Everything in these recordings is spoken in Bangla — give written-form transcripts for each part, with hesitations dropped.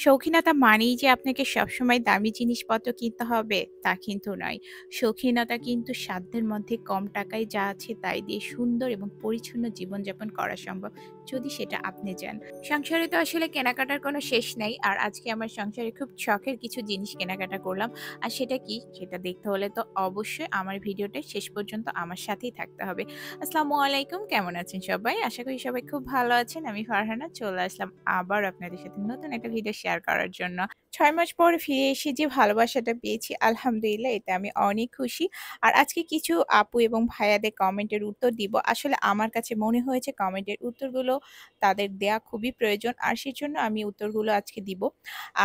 শৌখিনতা মানেই যে আপনাকে সবসময় দামি জিনিসপত্র কিনতে হবে তা কিন্তু নয়। শৌখিনতা কিন্তু সাধ্যের মধ্যে কম টাকায় যা আছে তাই দিয়ে সুন্দর এবং পরিচ্ছন্ন জীবনযাপন করা সম্ভব যদি সেটা আপনি চান। সংসারে তো আসলে কেনাকাটার কোনো শেষ নাই। আর আজকে আমার সংসারে খুব শখের কিছু জিনিস কেনাকাটা করলাম। আর সেটা কি? সেটা দেখতে হলে তো অবশ্যই আমার ভিডিওটা শেষ পর্যন্ত আমার সাথেই থাকতে হবে। আসসালামু আলাইকুম, কেমন আছেন সবাই? আশা করি সবাই খুব ভালো আছেন। আমি ফারহানা চলে আসলাম আবার আপনাদের সাথে নতুন একটা ভিডিও শেয়ার করার জন্য। ৬ মাস পর ফিরে এসে যে ভালোবাসাটা পেয়েছি আলহামদুলিল্লাহ এতে আমি অনেক খুশি। আর আজকে কিছু আপু এবং ভাইয়াদের কমেন্টের উত্তর দিব। আসলে আমার কাছে মনে হয়েছে কমেন্টের উত্তরগুলো তাদের দেয়া খুবই প্রয়োজন। আর সেজন্য আমি উত্তরগুলো আজকে দিব।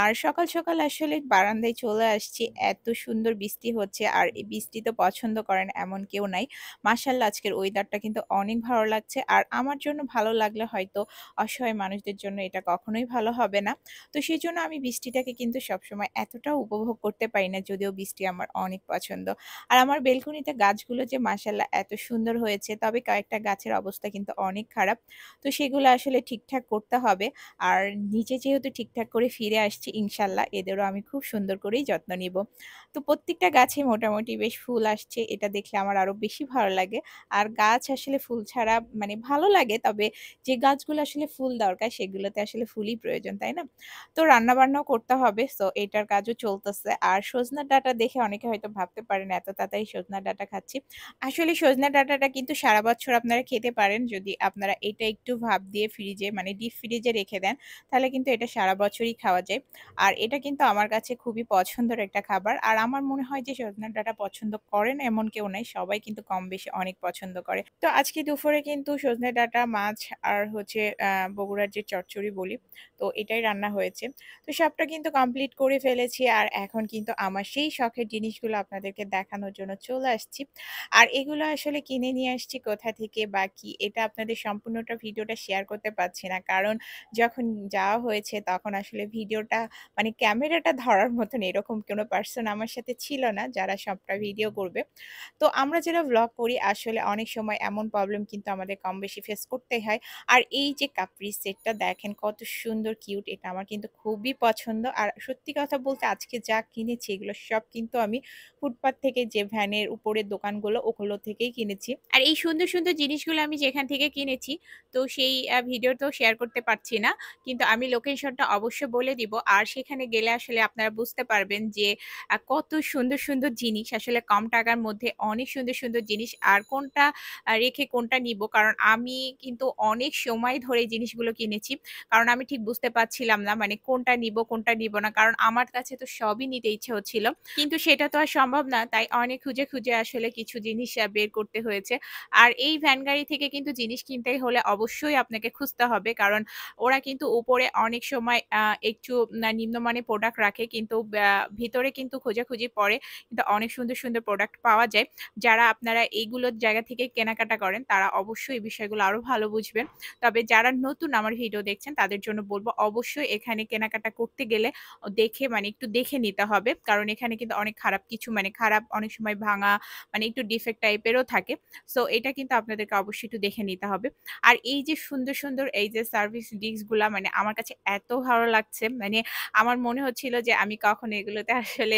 আর সকাল, সকাল আসলে বারান্দায় চলে আসছি। এত সুন্দর বৃষ্টি হচ্ছে আর এই বৃষ্টি তো পছন্দ করেন এমন কেউ নাই। মাশাআল্লাহ আজকের ওয়েদারটা কিন্তু অনেক ভালো লাগছে। আর আমার জন্য ভালো লাগলে হয়তো অসহায় মানুষদের জন্য এটা কখনোই ভালো হবে না। তো সেজন্য আমি বৃষ্টিটাকে কিন্তু সবসময় এতটাও উপভোগ করতে পারি না, যদিও বৃষ্টি আমার অনেক পছন্দ। আর আমার বেলকনিতে গাছগুলো যে মাশাআল্লাহ এত সুন্দর হয়েছে, তবে কয়েকটা গাছের অবস্থা কিন্তু অনেক খারাপ। তো সেগুলো আসলে ঠিকঠাক করতে হবে। আর নিচে যেহেতু ঠিকঠাক করে ফিরে আসছি ইনশাআল্লাহ এদেরও আমি খুব সুন্দর করেই যত্ন নিব। তো প্রত্যেকটা গাছে মোটামুটি বেশ ফুল আসছে। এটা দেখলে আমার আরো বেশি ভালো লাগে। আর গাছ আসলে ফুল ছাড়া মানে ভালো লাগে। তবে যে গাছগুলো আসলে ফুল দরকার সেগুলোতে আসলে ফুলই প্রয়োজন, তাই না? তো রান্নাবান্নাও করতে হবে। সো এটার কাজও চলতেছে। আর সজনার ডাঁটা দেখে অনেকে হয়তো ভাবতে পারেন এত তাড়াতাড়ি সজনার ডাঁটা খাচ্ছি। আসলে সজনার ডাঁটাটা কিন্তু সারা বছর আপনারা খেতে পারেন যদি আপনারা এটা একটু ভাপ দিয়ে ফ্রিজে মানে ডিপ ফ্রিজে রেখে দেন। তাহলে কিন্তু এটা সারা বছরই খাওয়া যায়। আর এটা কিন্তু আমার কাছে খুবই পছন্দের একটা খাবার। আর আমার মনে হয় যে সজনার ডাঁটা পছন্দ করে না এমন কেউ নাই। সবাই কিন্তু কম বেশি অনেক পছন্দ করে। তো আজকে দুপুরে কিন্তু সজনে ডাঁটা, মাছ আর হচ্ছে বগুড়ার যে চচ্চড়ি বলি, তো এটাই রান্না হয়েছে। তো সবটা কিন্তু কমপ্লিট করে ফেলেছি। আর এখন কিন্তু আমার সেই শখের জিনিসগুলো আপনাদেরকে দেখানোর জন্য চলে আসছি। আর এগুলো আসলে কিনে নিয়ে আসছি কোথা থেকে বা কি এটা আপনাদের সম্পূর্ণটা ভিডিওটা শেয়ার করতে পারছি না। কারণ যখন যাওয়া হয়েছে তখন আসলে ভিডিওটা মানে ক্যামেরাটা ধরার মতন এরকম কোনো পারসন আমার সাথে ছিল না যারা সবটা ভিডিও করবে। তো আমরা যারা ভ্লগ করি আসলে অনেক সময় এমন প্রবলেম কিন্তু আমাদের কম বেশি ফেস করতেই হয়। আর এই যে কাপ্রি সেটটা দেখেন কত সুন্দর কিউট, এটা আমার কিন্তু খুবই পছন্দ। আর সত্যি কথা বলতে আজকে যা কিনেছি এগুলো সব কিন্তু আমি ফুটপাত থেকে যে ভ্যানের উপরের দোকানগুলো ওগুলো থেকেই কিনেছি। আর এই সুন্দর, সুন্দর জিনিসগুলো আমি যেখান থেকে কিনেছি তো সেই ভিডিও তো শেয়ার করতে পারছি না। কিন্তু আমি লোকেশনটা অবশ্যই বলে দিব। আর সেখানে গেলে আসলে আপনারা বুঝতে পারবেন যে কত সুন্দর, সুন্দর জিনিস আসলে কম টাকার মধ্যে অনেক সুন্দর, সুন্দর জিনিস। আর কোনটা রেখে কোনটা নিবো। কারণ আমি কিন্তু অনেক সময় ধরে এই জিনিসগুলো কিনেছি। কারণ আমি ঠিক বুঝতে পারছিলাম না মানে কোনটা নিবো, কোনটা নিবো না। কারণ আমার কাছে তো সবই নিতে ইচ্ছে হচ্ছিল। কিন্তু সেটা তো আর সম্ভব না। তাই অনেক খুঁজে, খুঁজে আসলে কিছু জিনিস বের করতে হয়েছে। আর এই ভ্যান গাড়ি থেকে কিন্তু জিনিস কিনতে হলে অবশ্যই আপনাকে খুঁজতে হবে। কারণ ওরা কিন্তু উপরে অনেক সময় একটু নিম্নমানের প্রোডাক্ট রাখে। কিন্তু ভিতরে কিন্তু খোঁজাখুঁজি পরে কিন্তু অনেক সুন্দর, সুন্দর প্রোডাক্ট পাওয়া যায়। যারা আপনারা এইগুলোর জায়গা থেকে কেনাকাটা করেন তারা অবশ্যই এই বিষয়গুলো আরো ভালো বুঝবেন। তবে যারা নতুন আমার ভিডিও দেখছেন তাদের জন্য বলব অবশ্যই এখানে কেনাকাটা করতে গেলে দেখে মানে একটু দেখে নিতে হবে। কারণ এখানে কিন্তু অনেক খারাপ কিছু মানে খারাপ অনেক সময় ভাঙা মানে একটু ডিফেক্ট টাইপেরও থাকে। সো এটা কিন্তু আপনাদেরকে অবশ্যই একটু দেখে নিতে হবে। আর এই যে সুন্দর, সুন্দর এই যে সার্ভিস ডিশ গুলা মানে আমার কাছে এত ভালো লাগছে। মানে আমার মনে হচ্ছিল যে আমি কখন এগুলোতে আসলে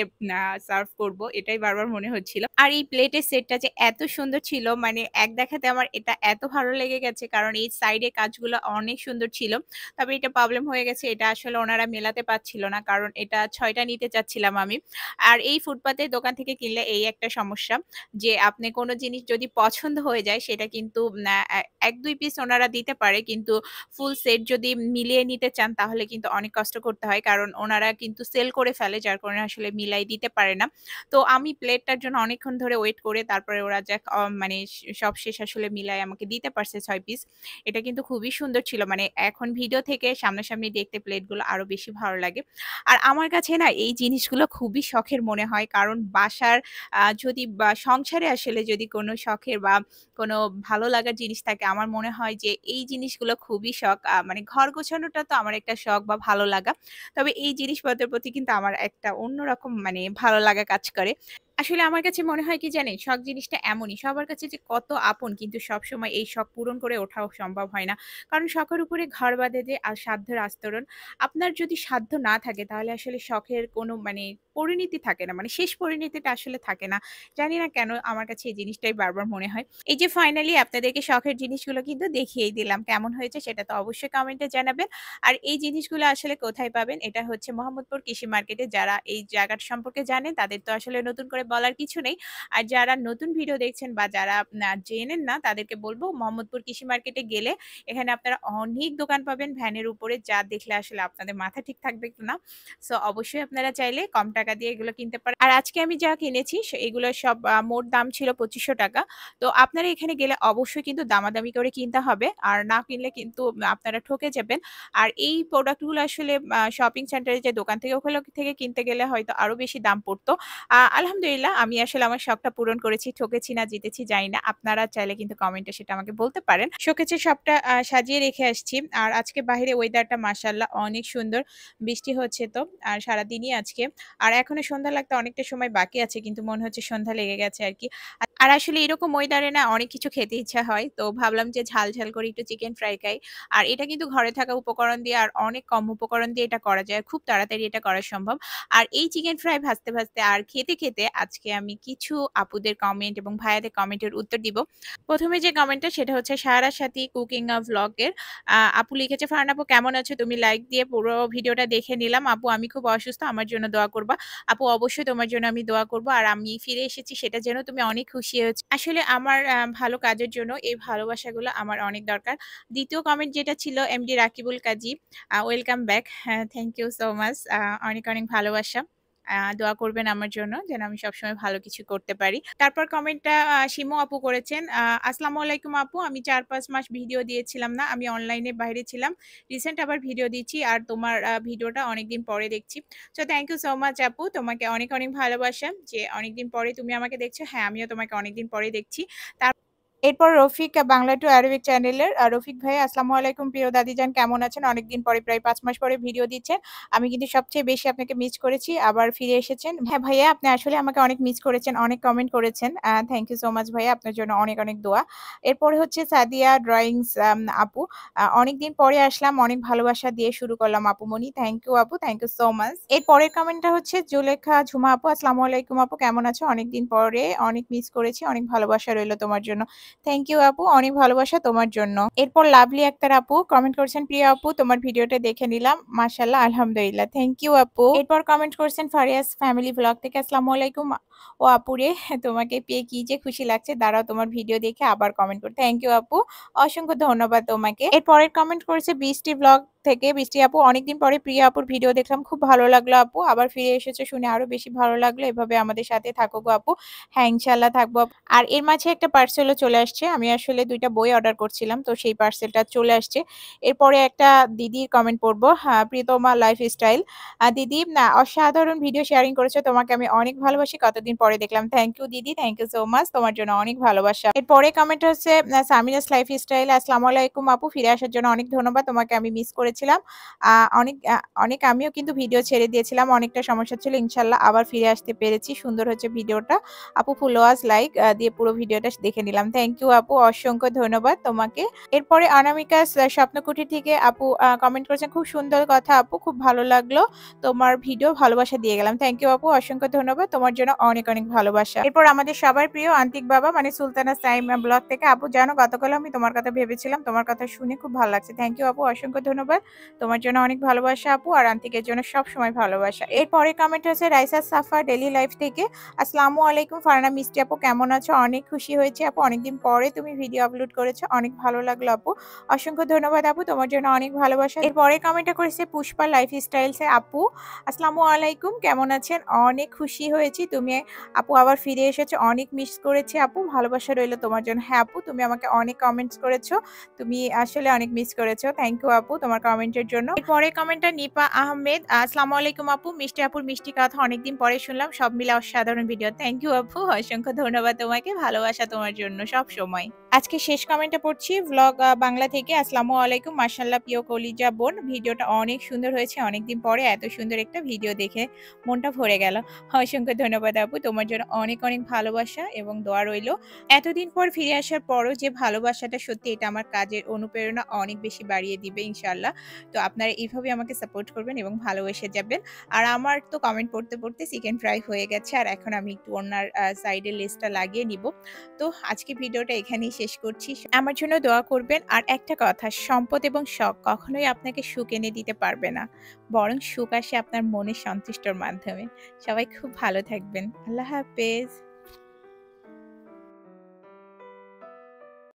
সার্ভ করব এটাই বারবার মনে হচ্ছিল। আর এই প্লেটের সেটটা যে এত সুন্দর ছিল মানে এক দেখাতে আমার এটা এত ভালো লেগে গেছে কারণ এই সাইডে কাজগুলো অনেক সুন্দর ছিল। তবে এটা প্রবলেম হয়ে গেছে এটা আসলে ওনারা মেলাতে পারছিল না। কারণ এটা ৬ টা নিতে চাচ্ছিলাম আমি। আর এই ফুটপাতের দোকান থেকে কিনলে এই একটা সমস্যা যে আপনি কোন জিনিস যদি পছন্দ হয়ে যায় সেটা কিন্তু না ১-২ পিস ওনারা দিতে পারে। কিন্তু ফুল সেট যদি মিলিয়ে নিতে চান তাহলে কিন্তু অনেক কষ্ট করতে হয়। কারণ ওনারা কিন্তু সেল করে ফেলে যার কারণে আসলে মিলাই দিতে পারে না। তো আমি প্লেটটার জন্য অনেকক্ষণ ধরে ওয়েট করে তারপরে ওরা যাক মানে সবশেষ আসলে মিলায় আমাকে দিতে পারছে ৬ পিস। এটা কিন্তু খুবই সুন্দর ছিল। মানে এখন ভিডিও থেকে সামনাসামনি দেখতে প্লেটগুলো আরো বেশি ভালো লাগে। আর আমার কাছে না এই জিনিসগুলো খুবই শখের মনে হয়। কারণ বাসার যদি বা সংসারে আসলে যদি কোনো শখের বা কোনো ভালো লাগার জিনিস থাকে আমার মনে হয় যে এই জিনিসগুলো খুবই শখ। মানে ঘর গোছানোটা তো আমার একটা শখ বা ভালো লাগা। তবে এই জিনিসপত্রের প্রতি কিন্তু আমার একটা অন্যরকম মানে ভালো লাগা কাজ করে। আসলে আমার কাছে মনে হয় কি জানেন? শখ জিনিসটা এমনই। সবার কাছে যে কত আপন কিন্তু সবসময় এই শখ পূরণ করে ওঠাও সম্ভব হয় না। কারণ শখের উপরে ঘর বাঁধে যে সাধ্যের আস্তরণ। আপনার যদি সাধ্য না থাকে তাহলে আসলে শখের কোনো মানে পরিণতি থাকে না। মানে শেষ পরিণতিটা আসলে থাকে না। জানি না কেন আমার কাছে এই জিনিসটাই বারবার মনে হয়। এই যে ফাইনালি আপনাদেরকে শখের জিনিসগুলো কিন্তু দেখিয়েই দিলাম। কেমন হয়েছে সেটা তো অবশ্যই কমেন্টে জানাবেন। আর এই জিনিসগুলো আসলে কোথায় পাবেন? এটা হচ্ছে মোহাম্মদপুর কৃষি মার্কেটে। যারা এই জায়গাটা সম্পর্কে জানেন তাদের তো আসলে নতুন করে বলার কিছু নেই। আর যারা নতুন ভিডিও দেখছেন বা যারা জেনেন না তাদেরকে বলব মোহাম্মদপুর কৃষি মার্কেটে গেলে এখানে আপনারা অনেক দোকান পাবেন ভ্যানের উপরে যা দেখলে আসলে আপনাদের মাথা ঠিক থাকবে না। সো অবশ্যই আপনারা চাইলে কম টাকা দিয়ে এগুলো কিনতে পারেন। আর আজকে আমি যা কিনেছি এগুলোর সব মোট দাম ছিল ৳২৫০০। তো আপনারা এখানে গেলে অবশ্যই কিন্তু দামাদামি করে কিনতে হবে। আর না কিনলে কিন্তু আপনারা ঠকে যাবেন। আর এই প্রোডাক্ট গুলো আসলে শপিং সেন্টারে যে দোকান থেকে ওগুলো থেকে কিনতে গেলে হয়তো আরো বেশি দাম পড়তো। আলহামদুলিল্লাহ আমি আসলে আমার শখটা পূরণ করেছি। ঠকেছি না জিতেছি জানি না। আপনারা চাইলে কিন্তু কমেন্টে সেটা আমাকে বলতে পারেন। শোকেজের সবটা সাজিয়ে রেখে আসছি। আর আজকে বাহিরে ওয়েদারটা মাশাআল্লাহ অনেক সুন্দর। বৃষ্টি হচ্ছে তো আর সারাদিনই আজকে। আর এখনো সন্ধ্যা লাগতে অনেকটা সময় বাকি আছে কিন্তু মনে হচ্ছে সন্ধ্যা লেগে গেছে আরকি। আর আসলে এরকম ওয়েদারে না অনেক কিছু খেতে ইচ্ছা হয়। তো ভাবলাম যে ঝাল, ঝাল করে একটু চিকেন ফ্রাই খাই। আর এটা কিন্তু ঘরে থাকা উপকরণ দিয়ে আর অনেক কম উপকরণ দিয়ে এটা করা যায়। খুব তাড়াতাড়ি এটা করা সম্ভব। আর এই চিকেন ফ্রাই ভাজতে, ভাজতে আর খেতে, খেতে আজকে আমি কিছু আপুদের কমেন্ট এবং ভাইয়াদের কমেন্টের উত্তর দিব। ১ম এ যে কমেন্টটা সেটা হচ্ছে সাহারার সাথী কুকিং ভ্লগের। আপু লিখেছে, "ফারহান আপু কেমন আছো? তুমি লাইক দিয়ে পুরো ভিডিওটা দেখে নিলাম। আপু আমি খুব অসুস্থ। আমার জন্য দোয়া করবা।" আপু অবশ্যই তোমার জন্য আমি দোয়া করব। আর আমি ফিরে এসেছি সেটা জেনেও তুমি অনেক খুশি হয়েছ। আসলে আমার ভালো কাজের জন্য এই ভালোবাসাগুলো আমার অনেক দরকার। ২য় কমেন্ট যেটা ছিল এমডি রাকিবুল কাজী, ওয়েলকাম ব্যাক। হ্যাঁ, থ্যাংক ইউ সো মাচ। অনেক, অনেক ভালোবাসা। দোয়া করবেন আমার জন্য যেন আমি সবসময় ভালো কিছু করতে পারি। তারপর কমেন্টটা শিমু আপু করেছেন। "আসসালামু আলাইকুম আপু। আমি ৪-৫ মাস ভিডিও দিয়েছিলাম না। আমি অনলাইনে বাইরে ছিলাম। রিসেন্ট আবার ভিডিও দিচ্ছি আর তোমার ভিডিওটা অনেকদিন পরে দেখছি। So thank you so much আপু। তোমাকে অনেক, অনেক ভালোবাসা যে অনেকদিন পরে তুমি আমাকে দেখছো। হ্যাঁ, আমিও তোমাকে অনেকদিন পরেই দেখছি। তার এরপর রফিক বাংলা টু আরবিক চ্যানেলের রফিক ভাই, "আসসালামু আলাইকুম প্রিয় দাদিজান কেমন আছেন? অনেকদিন পরে প্রায় ৫ মাস পরে ভিডিও দিচ্ছেন। আমি কিন্তু সবচেয়ে বেশি আপনাকে মিস করেছি। আবার ফিরে এসেছেন।" হ্যাঁ, ভাইয়া আপনি আসলে আমাকে অনেক মিস করেছেন, অনেক কমেন্ট করেছেন। থ্যাংক ইউ সো মাচ ভাইয়া। আপনার জন্য অনেক, অনেক দোয়া। এরপরে হচ্ছে সাদিয়া ড্রয়িংস আপু, "অনেকদিন পরে আসলাম। অনেক ভালোবাসা দিয়ে শুরু করলাম আপুমনি। থ্যাংক ইউ আপু, থ্যাংক ইউ সো মাচ।" এর পরের কমেন্টটা হচ্ছে জুলেখা ঝুমা আপু, "আসসালামু আলাইকুম আপু কেমন আছো? অনেকদিন পরে অনেক মিস করেছি। অনেক ভালোবাসা রইল তোমার জন্য।" থ্যাংক ইউ আপু। অনেক ভালোবাসা তোমার জন্য। এরপর লাভলি আক্তার আপু কমেন্ট করেছেন, "প্রিয় আপু তোমার ভিডিওটা দেখে নিলাম। মাশাআল্লাহ আলহামদুলিল্লাহ।" থ্যাংক ইউ আপু। এরপর কমেন্ট করেছেন ফারিয়াস ফ্যামিলি ভ্লগ থেকে, "আসসালামু আলাইকুম ও আপুরে তোমাকে পেয়ে কি যে খুশি লাগছে। দাঁড়াও তোমার ভিডিও দেখে আবার কমেন্ট করি।" থ্যাংক ইউ আপু। অসংখ্য ধন্যবাদ তোমাকে। এর পরের কমেন্ট করেছে বৃষ্টি ভ্লগ থেকে, "বৃষ্টি আপু অনেকদিন পরে প্রিয়া আপুর ভিডিও দেখলাম। খুব ভালো লাগলো আপু। আবার ফিরে এসেছো শুনে আরো বেশি ভালো লাগলো। এভাবে আমাদের সাথে থাকো গো আপু।" হ্যাঁ, ইনশাআল্লাহ থাকবো আপু। আর এর মাঝে একটা পার্সেলও চলে আসছে। আমি আসলে ২ টা বই অর্ডার করছিলাম। তো সেই পার্সেলটা চলে আসছে। এরপরে একটা দিদির কমেন্ট পড়ব। হ্যাঁ, "প্রিয়তমা লাইফস্টাইল, দিদি অসাধারণ ভিডিও শেয়ারিং করেছো। তোমাকে আমি অনেক ভালোবাসি। কতদিন পরে দেখলাম। থ্যাংক ইউ দিদি। Thank you so much. তোমার জন্য অনেক ভালোবাসা।" এরপরে কমেন্ট হচ্ছে সামিরাস লাইফস্টাইল, "আসসালামু আলাইকুম আপু। ফিরে আসার জন্য অনেক ধন্যবাদ। তোমাকে আমি মিস করেছিলাম। আ অনেক অনেক আমিও কিন্তু ভিডিও ছেড়ে দিয়েছিলাম। অনেকটা সমস্যা ছিল। ইনশাআল্লাহ আবার ফিরে আসতে পেরেছি। সুন্দর হচ্ছে ভিডিওটা। আপু ফুল ওয়াচ লাইক দিয়ে পুরো ভিডিওটা দেখে নিলাম।" থ্যাংক ইউ আপু। অসংখ্য ধন্যবাদ তোমাকে। এরপরে অনামিকাস স্বপ্নকুঠি থেকে আপু কমেন্ট করেছেন, "খুব সুন্দর কথা আপু। খুব ভালো লাগলো। তোমার ভিডিও ভালোবাসা দিয়ে গেলাম।" থ্যাংক ইউ আপু। অসংখ্য ধন্যবাদ। তোমার জন্য অনেক, অনেক ভালোবাসা। এরপর আমাদের সবার প্রিয় আন্তিক বাবা মানে সুলতানা সাইম ব্লগ থেকে, "আপু জানো গতকাল আমি তোমার কথা ভেবেছিলাম। তোমার কথা শুনে খুব ভালো লাগছে।" থ্যাংক ইউ আপু। অসংখ্য ধন্যবাদ। তোমার জন্য অনেক ভালোবাসা আপু। আর আন্তিকের জন্য সবসময় ভালোবাসা। এরপরে কমেন্ট হচ্ছে রাইসা সাফা ডেইলি লাইফ থেকে, "আসসালামু আলাইকুম ফারহানা মিষ্টি আপু কেমন আছো? অনেক খুশি হয়েছি আপু। অনেকদিন পরে তুমি ভিডিও আপলোড করেছো। অনেক ভালো লাগলো আপু। অসংখ্য ধন্যবাদ আপু। তোমার জন্য অনেক ভালোবাসা।" এরপরে কমেন্টটা করেছে পুষ্পা লাইফস্টাইলস এর আপু, "আসসালামু আলাইকুম কেমন আছেন? অনেক খুশি হয়েছি তুমি আপু আবার ফিরে এসেছো। অনেক মিস করেছি আপু। ভালোবাসা রইলো তোমার জন্য।" হ্যাঁ আপু, তুমি আমাকে অনেক কমেন্টস করেছো। তুমি আসলে অনেক মিস করেছো। থ্যাংক ইউ আপু তোমার কমেন্টের জন্য। এরপরের কমেন্টটা নিপা আহমেদ, "আসসালামু আলাইকুম আপু। মিষ্টি আপুর মিষ্টি কথা অনেকদিন পরে শুনলাম। সব মিলে অসাধারণ ভিডিও।" থ্যাংক ইউ আপু। অসংখ্য ধন্যবাদ তোমাকে। ভালোবাসা তোমার জন্য সবসময়। আজকে শেষ কমেন্টটা পড়ছি ভ্লগ বাংলা থেকে। আসসালামু আলাইকুম। মাশাআল্লাহ প্রিয় কলিজা বোন, ভিডিওটা অনেক সুন্দর হয়েছে। অনেকদিন পরে এত সুন্দর একটা ভিডিও দেখে মনটা ভরে গেল। অসংখ্য ধন্যবাদ আপু। তোমার জন্য অনেক, অনেক ভালোবাসা এবং দোয়া রইলো। এতদিন পর ফিরে আসার পরও যে ভালোবাসাটা, সত্যি এটা আমার কাজের অনুপ্রেরণা অনেক বেশি বাড়িয়ে দিবে ইনশাআল্লাহ। তো আপনারা এভাবে আমাকে সাপোর্ট করবেন এবং ভালোবেসে যাবেন। আর আমার তো কমেন্ট পড়তে, পড়তে চিকেন ফ্রাই হয়ে গেছে। আর এখন আমি একটু ওড়নার সাইডে লেসটা লাগিয়ে নিব। তো আজকে ভিডিওটা এখানেই শেষ করছি। আমার জন্য দোয়া করবেন। আর একটা কথা, সম্পদ এবং শখ কখনোই আপনাকে সুখ এনে দিতে পারবে না। বরং সুখ আসে আপনার মনের সন্তুষ্টর মাধ্যমে। সবাই খুব ভালো থাকবেন। আল্লাহ হাফেজ।